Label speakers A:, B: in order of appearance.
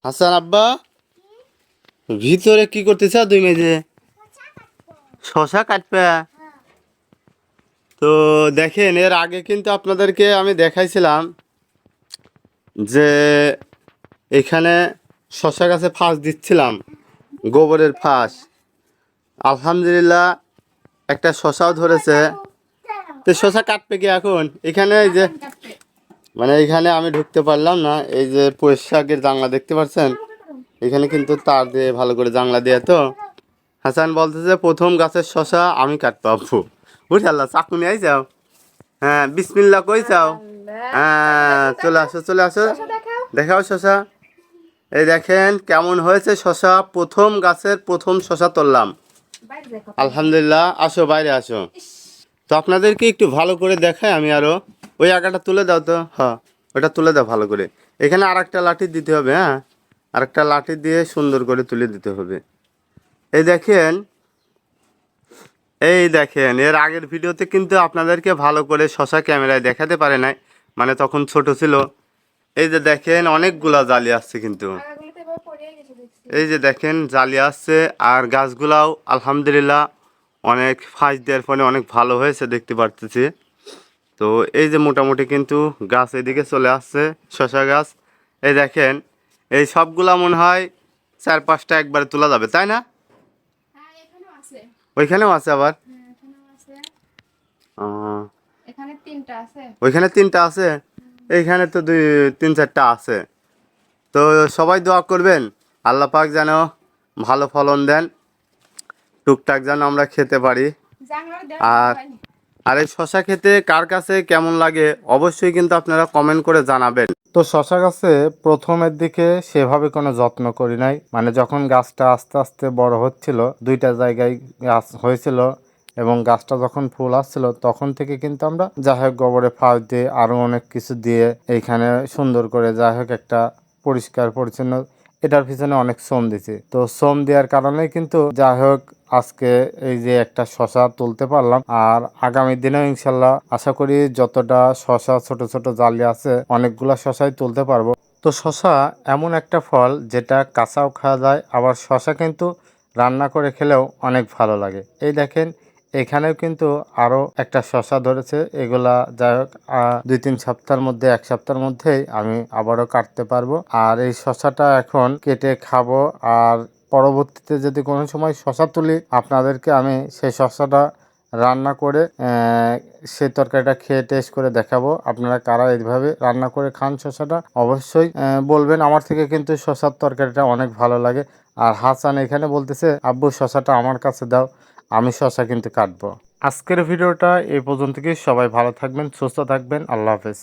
A: হাসান আব্বা, ভিতরে কি করতেছ দুই মেজে? শশা কাটবে? তো দেখেন, এর আগে কিন্তু আপনাদেরকে আমি দেখাইছিলাম যে এখানে শশা গাছে ফাঁস দিচ্ছিলাম, গোবরের ফাঁস। আলহামদুলিল্লাহ একটা শশাও ধরেছে। তো শশা কাটবে কি এখন? এখানে এই যে মানে এখানে আমি ঢুকতে পারলাম না, এই যে পোশাকের জানলা দেখতে পাচ্ছেন, এখানে কিন্তু তার দিয়ে ভালো করে জানলা দিয়ে। তো হাসান বলতেছে প্রথম গাছের শশা আমি কাটবো আব্বু। বুঝে আল্লাহ চাকু নিয়ে যাও। হ্যাঁ, বিসমিল্লাহ কই যাও। হ্যাঁ, চলে আসো চলে আসো, দেখাও শশা। এই দেখেন কেমন হয়েছে শশা, প্রথম গাছের প্রথম শশা তুললাম। আলহামদুলিল্লাহ, আসো বাইরে আসো। তো আপনাদেরকে একটু ভালো করে দেখাই আমি আরো। ওই আগাটা তুলে দাও তো, হ্যাঁ ওটা তুলে দাও ভালো করে। এখানে আর একটা লাঠি দিতে হবে, হ্যাঁ আর একটা লাঠি দিয়ে সুন্দর করে তুলে দিতে হবে। এই দেখেন, এই দেখেন এর আগের ভিডিওতে কিন্তু আপনাদেরকে ভালো করে শশা ক্যামেরায় দেখাতে পারে নাই, মানে তখন ছোট ছিল। এই যে দেখেন অনেকগুলা জালি আসছে কিন্তু, এই যে দেখেন জালি আসছে। আর গাছগুলাও আলহামদুলিল্লাহ অনেক ফাঁস দেওয়ার ফলে অনেক ভালো হয়েছে দেখতে পারতেছি। তো এই যে মোটামুটি কিন্তু গাছ এদিকে চলে আসছে, শশা গাছ। এই দেখেন এই সবগুলা মনে হয় 4-5টা একবারে তোলা যাবে, তাই না? ওইখানেও আছে আবার। ওইখানে 3টা আছে, এইখানে তো 2-3-4টা আছে। তো সবাই দোয়া করবেন আল্লাহ পাক যেন ভালো ফলন দেন, টুকটাক যেন আমরা খেতে পারি। আর আর এই শশা খেতে কার কাছে কেমন লাগে অবশ্যই কিন্তু আপনারা কমেন্ট করে জানাবেন। তো শশা গাছে প্রথমের দিকে সেভাবে কোনো যত্ন করি নাই, মানে যখন গাছটা আস্তে আস্তে বড় হচ্ছিল, 2টা জায়গায় গাছ হয়েছিল এবং গাছটা যখন ফুল আসছিল তখন থেকে কিন্তু আমরা যাই হোক গোবরে ফাঁস দিয়ে আরো অনেক কিছু দিয়ে এইখানে সুন্দর করে যাই হোক একটা পরিষ্কার পরিচ্ছন্ন, এটার পিছনে অনেক শ্রম দিছি। তো শ্রম দেওয়ার কারণে কিন্তু যাই হোক আজকে এই যে একটা শশা তুলতে পারলাম। আর আগামী দিনেও ইনশাল্লাহ আশা করি যতটা শশা ছোট ছোট জালি আছে অনেকগুলা শশাই তুলতে পারবো। তো শশা এমন একটা ফল যেটা কাঁচাও খাওয়া যায়, আবার শশা কিন্তু রান্না করে খেলেও অনেক ভালো লাগে। এই দেখেন এখানেও কিন্তু আরো একটা শশা ধরেছে, এগুলা যাই হোক 2-3 সপ্তাহের মধ্যে 1 সপ্তাহের মধ্যেই আমি আবারও কাটতে পারবো। আর এই শশাটা এখন কেটে খাবো। আর পরবর্তীতে যদি কোনো সময় শশা তুলি আপনাদেরকে আমি সেই শশাটা রান্না করে সেই তরকারিটা খেয়ে টেস্ট করে দেখাবো। আপনারা কারা এইভাবে রান্না করে খান শশাটা অবশ্যই বলবেন। আমার থেকে কিন্তু শশার তরকারিটা অনেক ভালো লাগে। আর হাসান এখানে বলতেছে আব্বু শশাটা আমার কাছে দাও, আমি শশা কিন্তু কাটবো। আজকের ভিডিওটা এই পর্যন্ত, কি সবাই ভালো থাকবেন, সুস্থ থাকবেন, আল্লাহ হাফেজ।